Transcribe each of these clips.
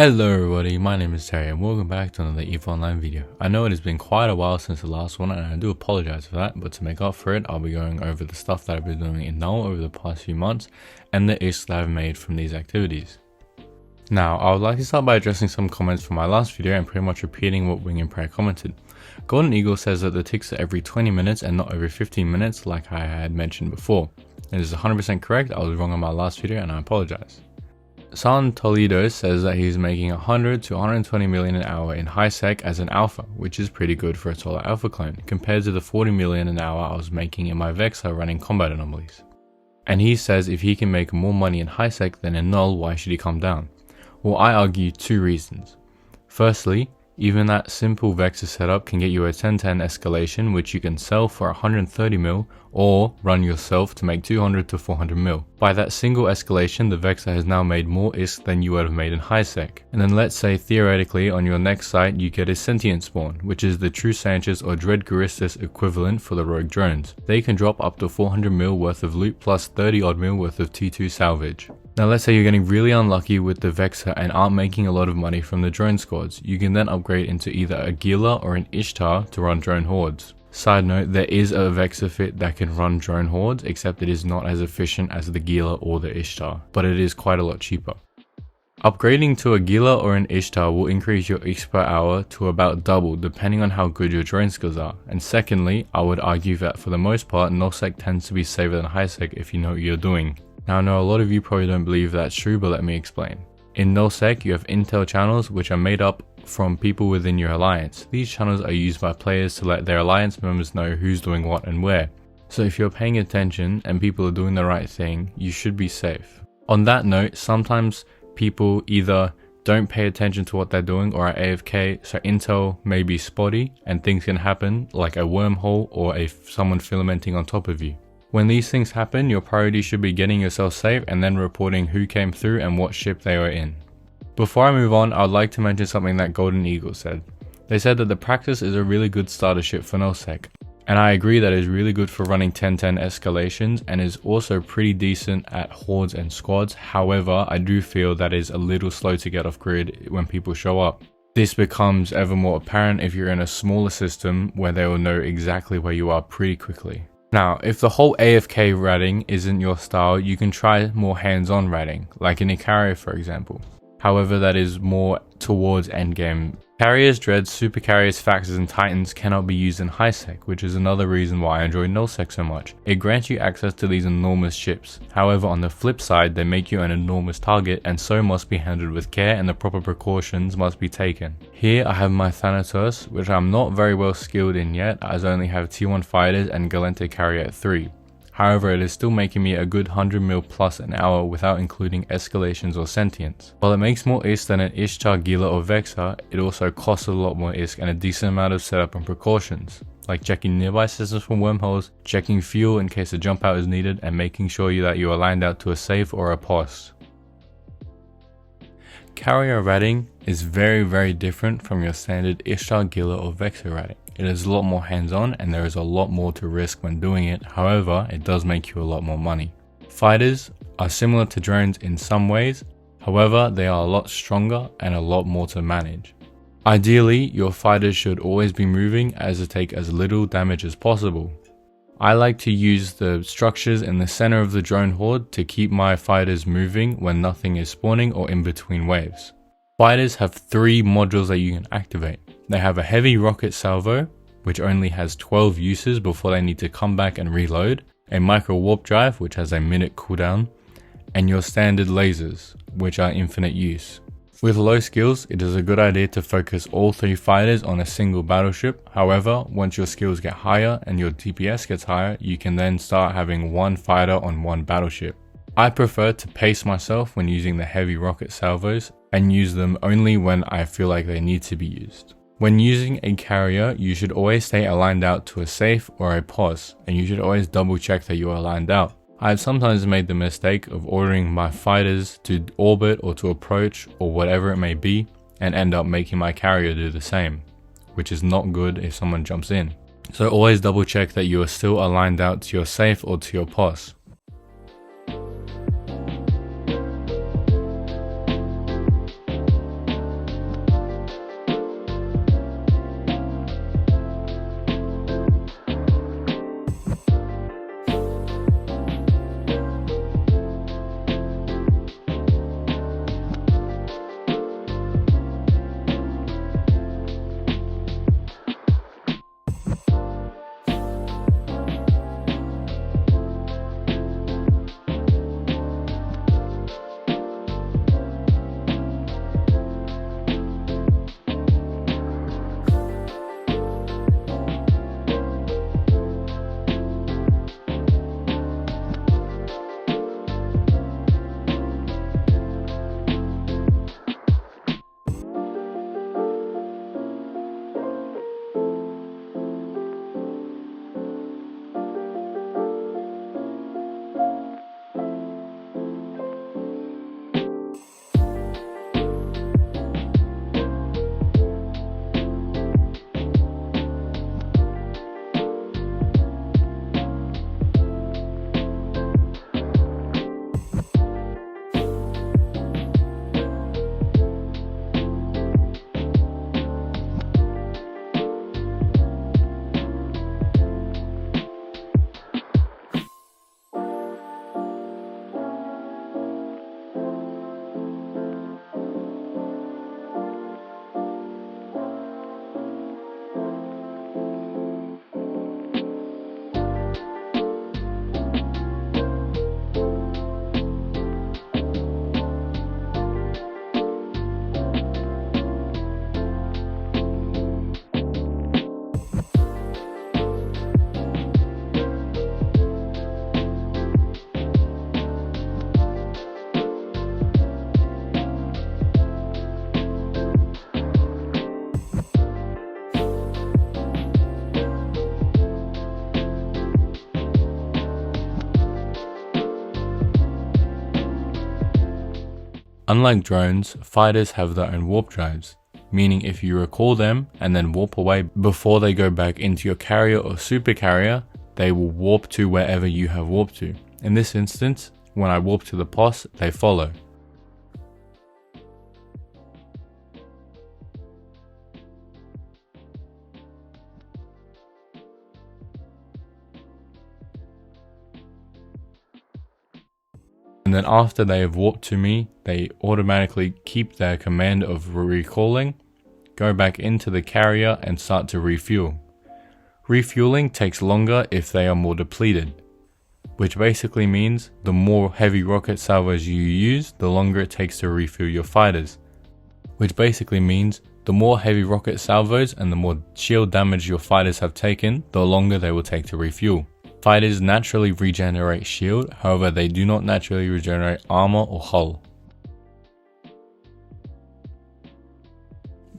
Hello everybody, my name is Terry and welcome back to another EVE Online video. I know it has been quite a while since the last one and I do apologize for that, but to make up for it, I'll be going over the stuff that I've been doing in Null over the past few months and the isks that I've made from these activities. Now, I would like to start by addressing some comments from my last video and pretty much repeating what Wing and Prayer commented. Golden Eagle says that the ticks are every 20 minutes and not every 15 minutes like I had mentioned before. It is 100% correct, I was wrong on my last video and I apologize. San Toledo says that he's making 100 to 120 million an hour in high sec as an alpha, which is pretty good for a solar alpha clone, compared to the 40 million an hour I was making in my Vexer running combat anomalies. And he says if he can make more money in high sec than in null, why should he come down? Well, I argue two reasons. Firstly, even that simple Vexer setup can get you a 10-10 escalation which you can sell for 130 mil or run yourself to make 200 to 400 mil. By that single escalation, the Vexer has now made more ISK than you would have made in high sec. And then let's say theoretically on your next site you get a sentient spawn, which is the True Sanchez or Gregarious equivalent for the rogue drones. They can drop up to 400 mil worth of loot plus 30 odd mil worth of T2 salvage. Now let's say you're getting really unlucky with the Vexer and aren't making a lot of money from the drone squads. You can then upgrade into either a Gila or an Isktar to run drone hordes. Side note, there is a Vexer fit that can run drone hordes, except it is not as efficient as the Gila or the Isktar, but it is quite a lot cheaper. Upgrading to a Gila or an Isktar will increase your ISK per hour to about double depending on how good your drone skills are. And secondly, I would argue that for the most part, null-sec tends to be safer than high sec if you know what you're doing. Now I know a lot of you probably don't believe that's true, but let me explain. In null-sec, you have intel channels which are made up from people within your alliance. These channels are used by players to let their alliance members know who's doing what and where. So if you're paying attention and people are doing the right thing, you should be safe. On that note, sometimes people either don't pay attention to what they're doing or are AFK, so intel may be spotty and things can happen like a wormhole or someone filamenting on top of you. When these things happen, your priority should be getting yourself safe and then reporting who came through and what ship they were in. Before I move on, I would like to mention something that Golden Eagle said. They said that the Praxis is a really good starter ship for null-sec, and I agree that it is really good for running 10-10 escalations and is also pretty decent at hordes and squads. However, I do feel that it is a little slow to get off grid when people show up. This becomes ever more apparent if you're in a smaller system where they will know exactly where you are pretty quickly. Now, if the whole AFK ratting isn't your style, you can try more hands-on ratting, like in Icaria for example. However, that is more towards endgame. Carriers, Dreads, Super Carriers, Faxes and Titans cannot be used in high sec, which is another reason why I enjoy null-sec so much. It grants you access to these enormous ships. However, on the flip side, they make you an enormous target and so must be handled with care and the proper precautions must be taken. Here I have my Thanatos, which I'm not very well skilled in yet as I only have T1 fighters and Galente carrier at 3. However, it is still making me a good 100 mil plus an hour without including escalations or sentience. While it makes more ISK than an Isktar, Gila or Vexer, it also costs a lot more ISK and a decent amount of setup and precautions, like checking nearby systems for wormholes, checking fuel in case a jump out is needed, and making sure that you are lined out to a safe or a post. Carrier ratting is very different from your standard Isktar, Gila or Vexer ratting. It is a lot more hands-on and there is a lot more to risk when doing it, however, it does make you a lot more money. Fighters are similar to drones in some ways, however, they are a lot stronger and a lot more to manage. Ideally, your fighters should always be moving as to take as little damage as possible. I like to use the structures in the center of the drone horde to keep my fighters moving when nothing is spawning or in between waves. Fighters have 3 modules that you can activate. They have a heavy rocket salvo, which only has 12 uses before they need to come back and reload, a micro warp drive, which has a minute cooldown, and your standard lasers, which are infinite use. With low skills, it is a good idea to focus all 3 fighters on a single battleship. However, once your skills get higher and your DPS gets higher, you can then start having 1 fighter on 1 battleship. I prefer to pace myself when using the heavy rocket salvos and use them only when I feel like they need to be used. When using a carrier, you should always stay aligned out to a safe or a pos, and you should always double check that you are aligned out. I have sometimes made the mistake of ordering my fighters to orbit or to approach or whatever it may be and end up making my carrier do the same, which is not good if someone jumps in. So always double check that you are still aligned out to your safe or to your pos. Unlike drones, fighters have their own warp drives, meaning if you recall them and then warp away before they go back into your carrier or super carrier, they will warp to wherever you have warped to. In this instance, when I warp to the POS, they follow. And then after they have warped to me, they automatically keep their command of recalling, go back into the carrier and start to refuel. Refueling takes longer if they are more depleted, which basically means the more heavy rocket salvos you use, the longer it takes to refuel your fighters. Which basically means the more heavy rocket salvos and the more shield damage your fighters have taken, the longer they will take to refuel. Fighters naturally regenerate shield, however they do not naturally regenerate armor or hull.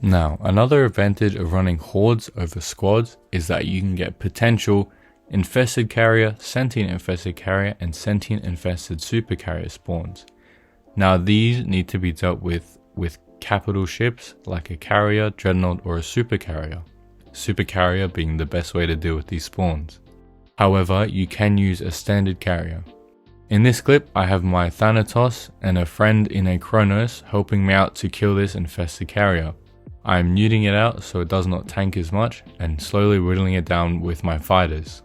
Now, another advantage of running hordes over squads is that you can get potential infested carrier, sentient infested carrier, and sentient infested super carrier spawns. Now these need to be dealt with capital ships like a carrier, dreadnought, or a super carrier. Super carrier being the best way to deal with these spawns. However, you can use a standard carrier. In this clip, I have my Thanatos and a friend in a Kronos helping me out to kill this infested carrier. I am neuting it out so it does not tank as much and slowly whittling it down with my fighters.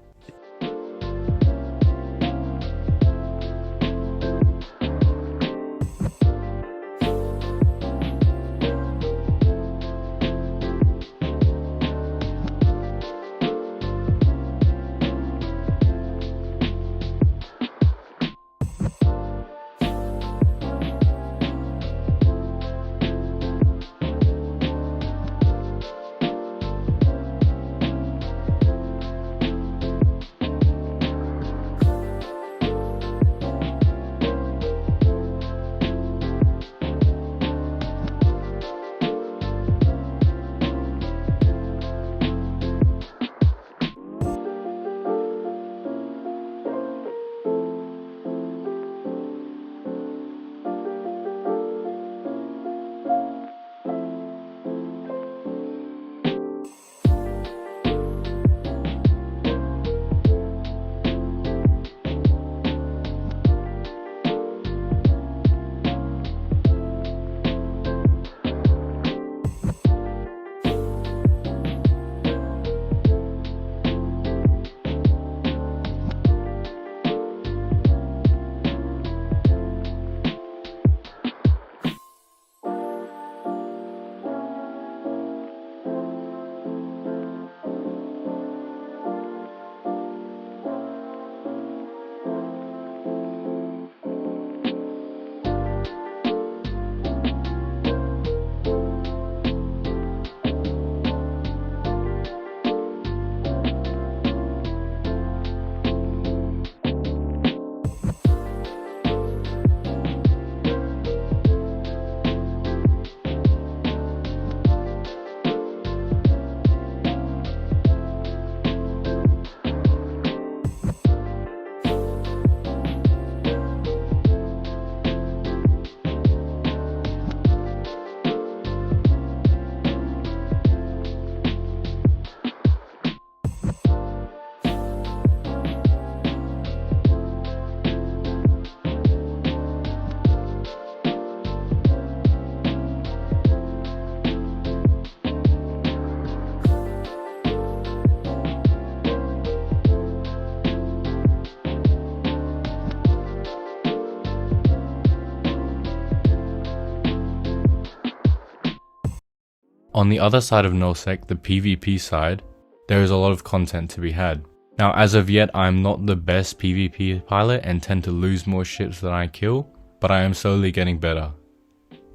On the other side of Nullsec, the PvP side, there is a lot of content to be had. Now as of yet, I am not the best PvP pilot and tend to lose more ships than I kill, but I am slowly getting better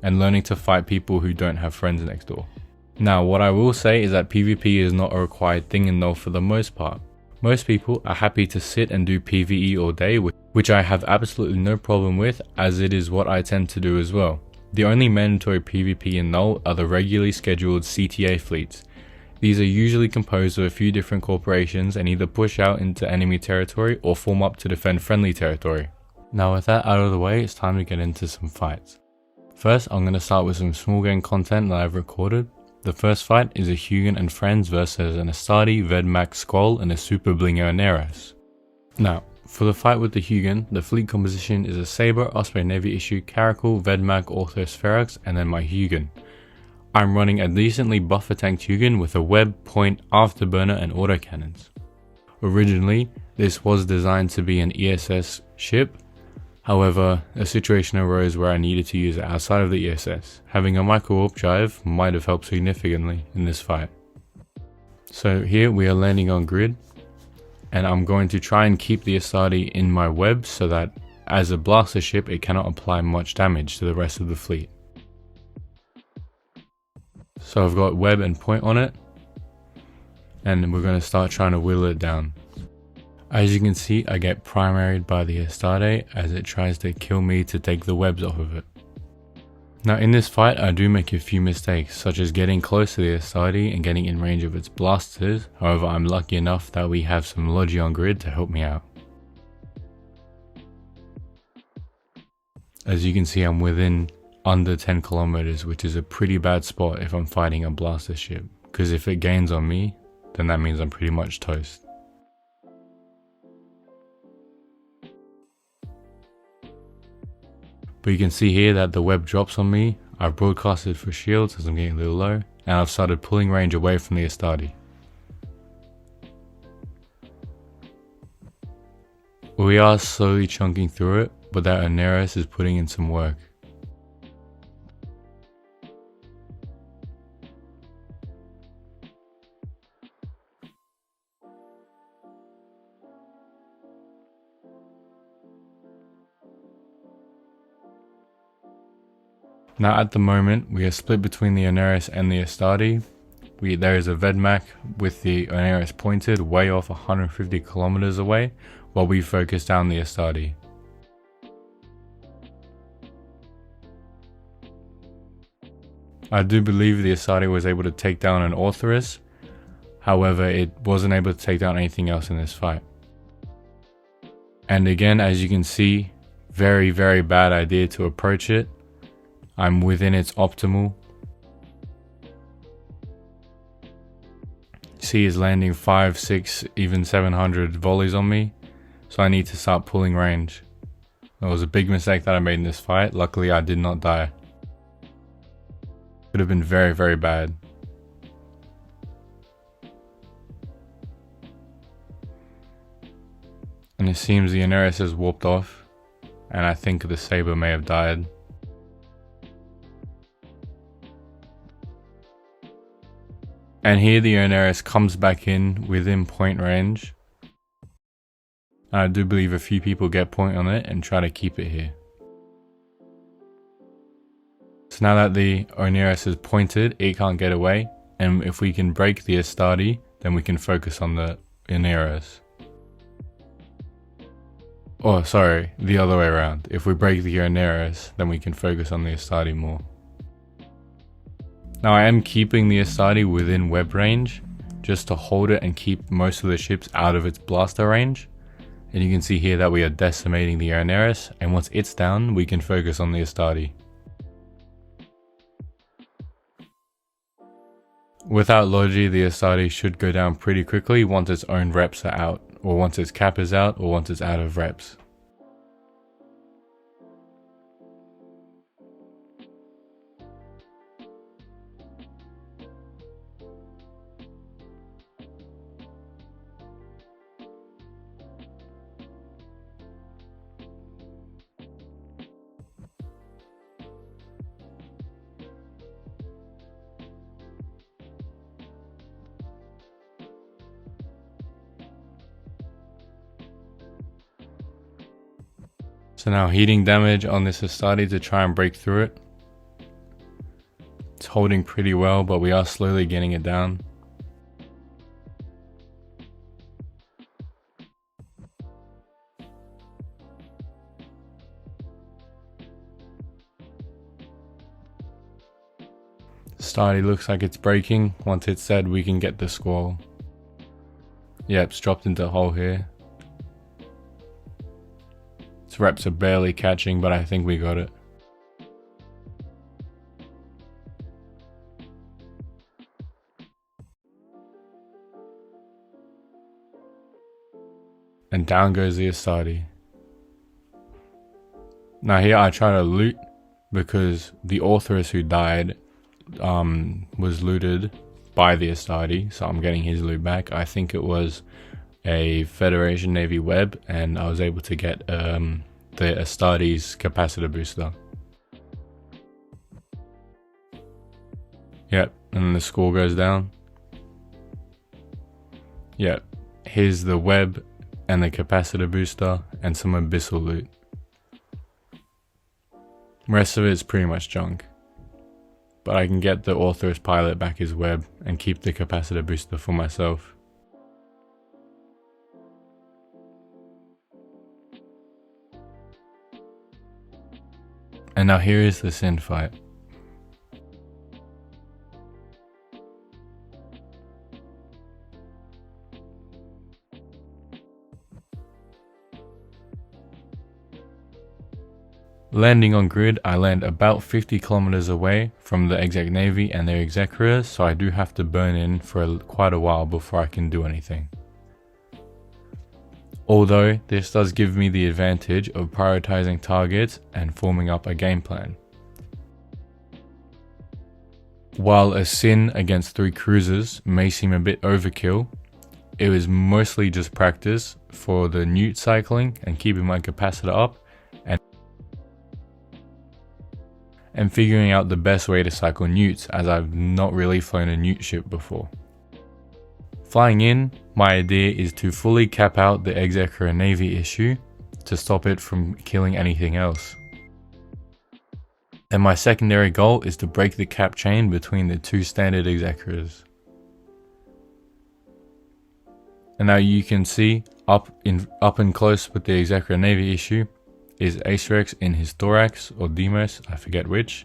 and learning to fight people who don't have friends next door. Now what I will say is that PvP is not a required thing in Null for the most part. Most people are happy to sit and do PvE all day, which I have absolutely no problem with, as it is what I tend to do as well. The only mandatory PvP in Null are the regularly scheduled CTA fleets. These are usually composed of a few different corporations and either push out into enemy territory or form up to defend friendly territory. Now with that out of the way, it's time to get into some fights. First, I'm going to start with some small game content that I've recorded. The first fight is a Hugin and friends versus an Astarte, Vedmak, Squall and a Super Blingo Neros. Now, for the fight with the Hugin, the fleet composition is a Saber, Osprey Navy issue, Caracal, Vedmak, Orthos, Ferox, and then my Hugin. I'm running a decently buffer tanked Hugin with a web, point, afterburner and autocannons. Originally, this was designed to be an ESS ship. However, a situation arose where I needed to use it outside of the ESS. Having a micro warp drive might have helped significantly in this fight. So here we are landing on grid, and I'm going to try and keep the Astarte in my web so that as a blaster ship it cannot apply much damage to the rest of the fleet. So I've got web and point on it, and we're going to start trying to whittle it down. As you can see, I get primaried by the Astarte as it tries to kill me to take the webs off of it. Now in this fight I do make a few mistakes, such as getting close to the Astarte and getting in range of its blasters. However, I'm lucky enough that we have some Logi on grid to help me out. As you can see, I'm within under 10 kilometers, which is a pretty bad spot if I'm fighting a blaster ship, because if it gains on me, then that means I'm pretty much toast. But you can see here that the web drops on me. I've broadcasted for shields as I'm getting a little low, and I've started pulling range away from the Astarte. We are slowly chunking through it, but that Neros is putting in some work. Now at the moment, we are split between the Oneris and the Astarte. There is a Vedmak with the Oneris pointed way off 150 kilometers away, while we focus down the Astarte. I do believe the Astarte was able to take down an Orthorus, however it wasn't able to take down anything else in this fight. And again, as you can see, very bad idea to approach it. I'm within its optimal. C is landing 5, 6, even 700 volleys on me, so I need to start pulling range. That was a big mistake that I made in this fight. Luckily I did not die. Could have been very bad. And it seems the Oneris has warped off, and I think the Saber may have died. And here the Oneris comes back in within point range. And I do believe a few people get point on it and try to keep it here. So now that the Oneris is pointed, it can't get away. And if we can break the Astarte, then we can focus on the Oneris. Oh, sorry, the other way around. If we break the Oneris, then we can focus on the Astarte more. Now I am keeping the Astarte within web range, just to hold it and keep most of the ships out of its blaster range. And you can see here that we are decimating the Oneris, and once it's down, we can focus on the Astarte. Without Logi, the Astarte should go down pretty quickly once its own reps are out, or once its cap is out, or once it's out of reps. So now heating damage on this Astarte to try and break through it. It's holding pretty well, but we are slowly getting it down. Astarte looks like it's breaking. Once it's dead, we can get the Squall. Yep, it's dropped into a hole here. Its reps are barely catching, but I think we got it. and down goes the Astarte. Now here I try to loot because the authoress who died was looted by the Astarte, so I'm getting his loot back. I think it was a Federation Navy web, and I was able to get the Astarte's capacitor booster. Yep, and then the score goes down. Yep, here's the web and the capacitor booster and some abyssal loot. Rest of it is pretty much junk. But I can get the author's pilot back his web and keep the capacitor booster for myself. And now here is the Sin fight. Landing on grid, I land about 50 kilometers away from the exec navy and their executors, so I do have to burn in for quite a while before I can do anything. Although this does give me the advantage of prioritizing targets and forming up a game plan. While a Sin against 3 cruisers may seem a bit overkill, it was mostly just practice for the newt cycling and keeping my capacitor up, and figuring out the best way to cycle newts, as I've not really flown a newt ship before. Flying in, my idea is to fully cap out the executor navy issue to stop it from killing anything else. And my secondary goal is to break the cap chain between the 2 standard executors. And now you can see up and close with the executor navy issue is Acerx in his thorax or Demos, I forget which.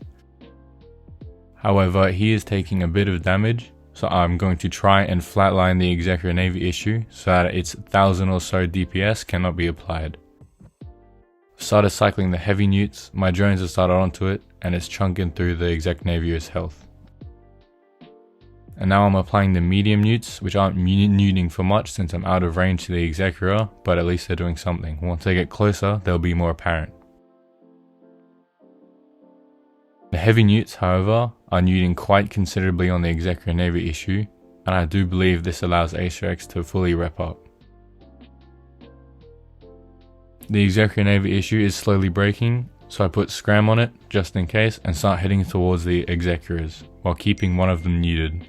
However, he is taking a bit of damage, so I'm going to try and flatline the executor navy issue so that its 1000 or so DPS cannot be applied. Started cycling the heavy newts, my drones have started onto it, and it's chunking through the exec navier's health. And now I'm applying the medium newts, which aren't newting for much since I'm out of range to the executor, but at least they're doing something. Once they get closer, they'll be more apparent. The heavy newts, however, are newting quite considerably on the executor navy issue, and I do believe this allows Acerx to fully rep up. The executor navy issue is slowly breaking, so I put scram on it just in case and start heading towards the executors while keeping one of them neutered.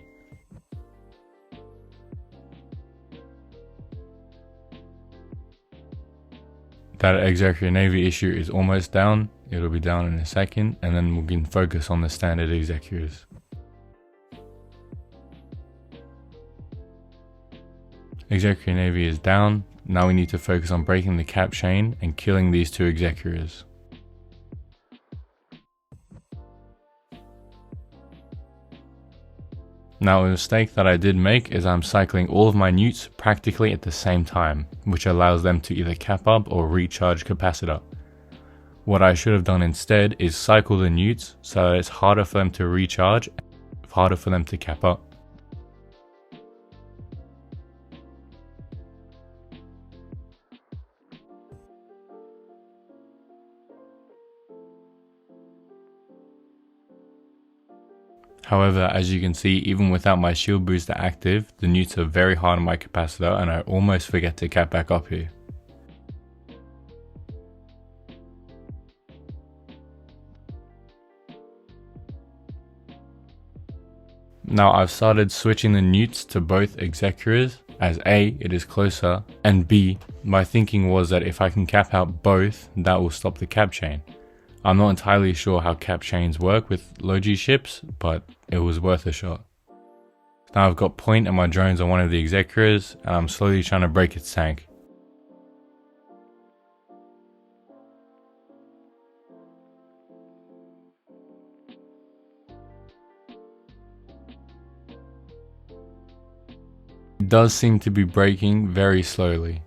That executor navy issue is almost down, it'll be down in a second, and then we can focus on the standard executors. Executor navy is down, now we need to focus on breaking the cap chain and killing these 2 executors. Now a mistake that I did make is I'm cycling all of my newts practically at the same time, which allows them to either cap up or recharge capacitor. What I should have done instead is cycle the newts so that it's harder for them to recharge, harder for them to cap up. However, as you can see, even without my shield booster active, the newts are very hard on my capacitor and I almost forget to cap back up here. Now I've started switching the newts to both executors, as A, it is closer, and B, my thinking was that if I can cap out both, that will stop the cap chain. I'm not entirely sure how cap chains work with low-G ships, but it was worth a shot. Now I've got point and my drones on one of the executors, and I'm slowly trying to break its tank. It does seem to be breaking very slowly.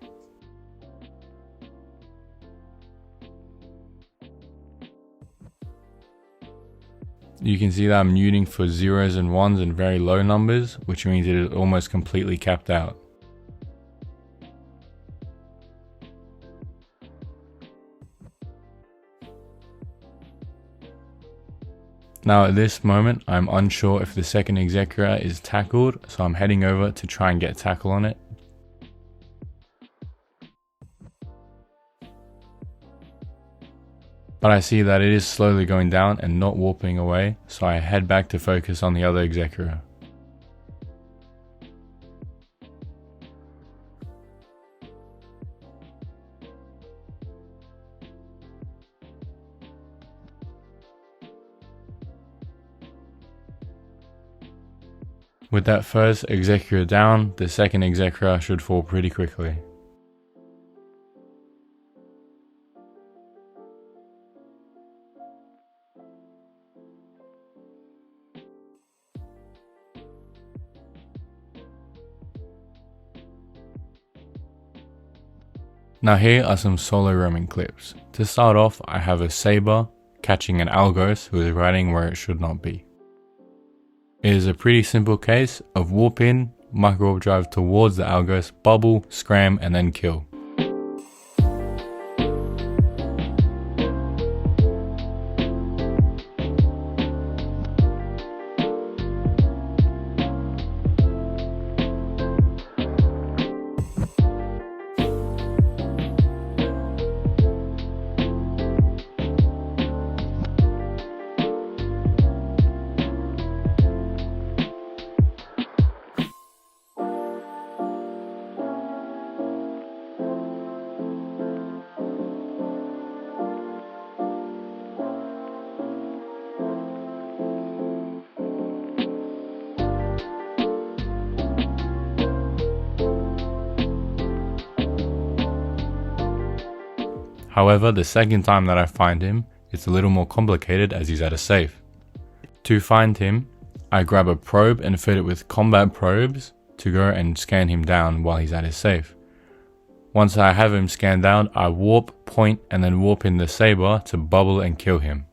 You can see that I'm neuting for 0s and 1s and very low numbers, which means it is almost completely capped out. Now at this moment, I'm unsure if the second Executor is tackled, so I'm heading over to try and get a tackle on it. But I see that it is slowly going down and not warping away, so I head back to focus on the other Executor. With that first Executor down, the second Executor should fall pretty quickly. Now here are some solo roaming clips. To start off, I have a Saber catching an Algos who is riding where it should not be. It is a pretty simple case of warp in, micro warp drive towards the Algos, bubble, scram and then kill. However, the second time that I find him, it's a little more complicated as he's at a safe. To find him, I grab a probe and fit it with combat probes to go and scan him down while he's at his safe. Once I have him scanned down, I warp, point and then warp in the Saber to bubble and kill him.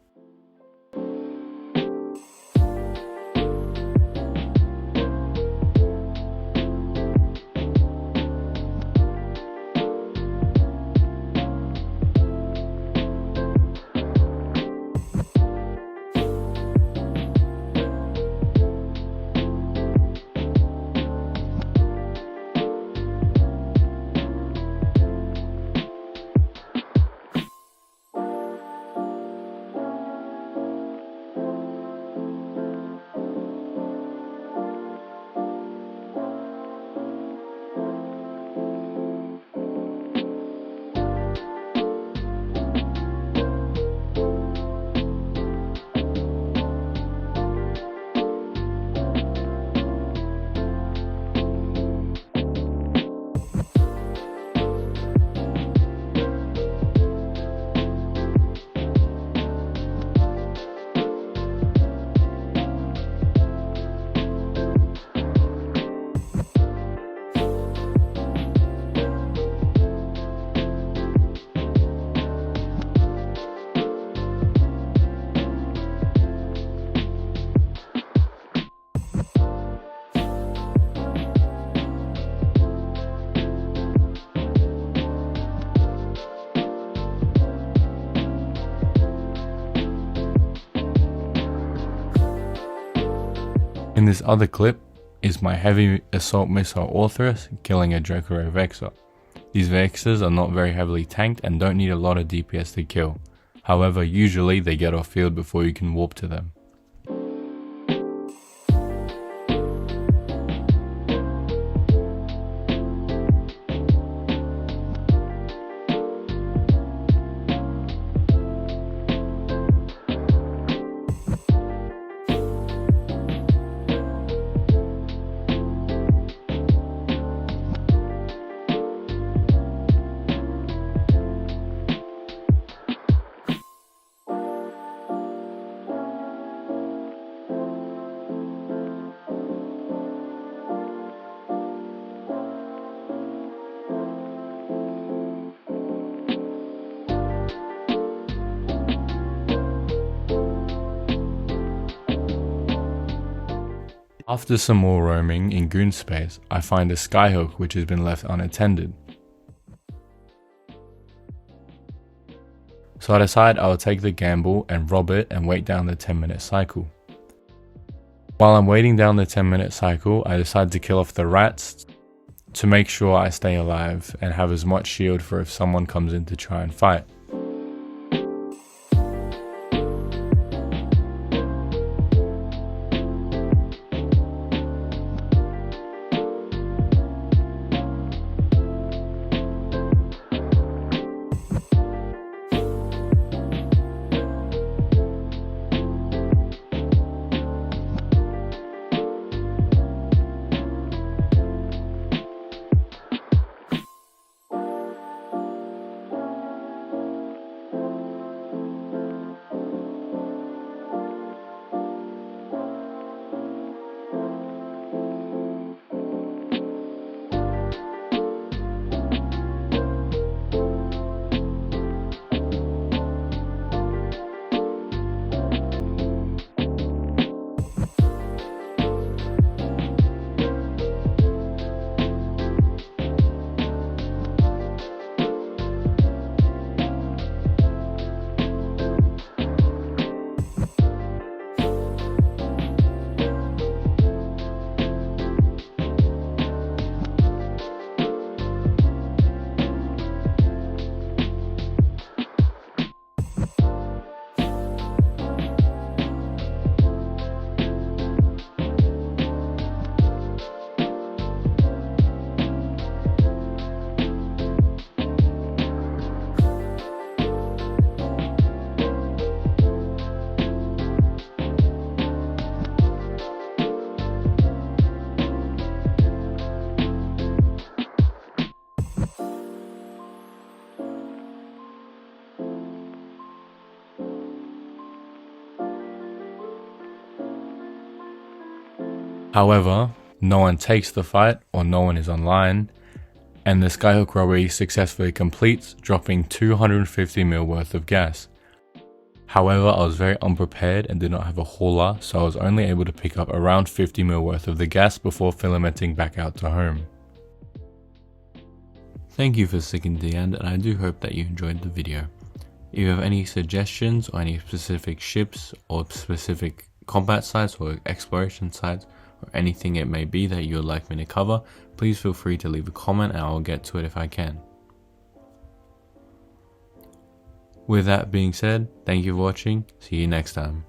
In this other clip is my heavy assault missile Orthrus killing a Draco Vexor. These Vexors are not very heavily tanked and don't need a lot of DPS to kill. However, usually they get off field before you can warp to them. After some more roaming in Goon Space, I find a Skyhook which has been left unattended. So I decide I will take the gamble and rob it and wait down the 10-minute cycle. While I'm waiting down the 10-minute cycle, I decide to kill off the rats to make sure I stay alive and have as much shield for if someone comes in to try and fight. However, no one takes the fight or no one is online, and the Skyhook robbery successfully completes, dropping 250 mil worth of gas. However, I was very unprepared and did not have a hauler, so I was only able to pick up around 50 mil worth of the gas before filamenting back out to home. Thank you for sticking to the end, and I do hope that you enjoyed the video. If you have any suggestions or any specific ships or specific combat sites or exploration sites or anything it may be that you would like me to cover, please feel free to leave a comment and I will get to it if I can. With that being said, thank you for watching, see you next time.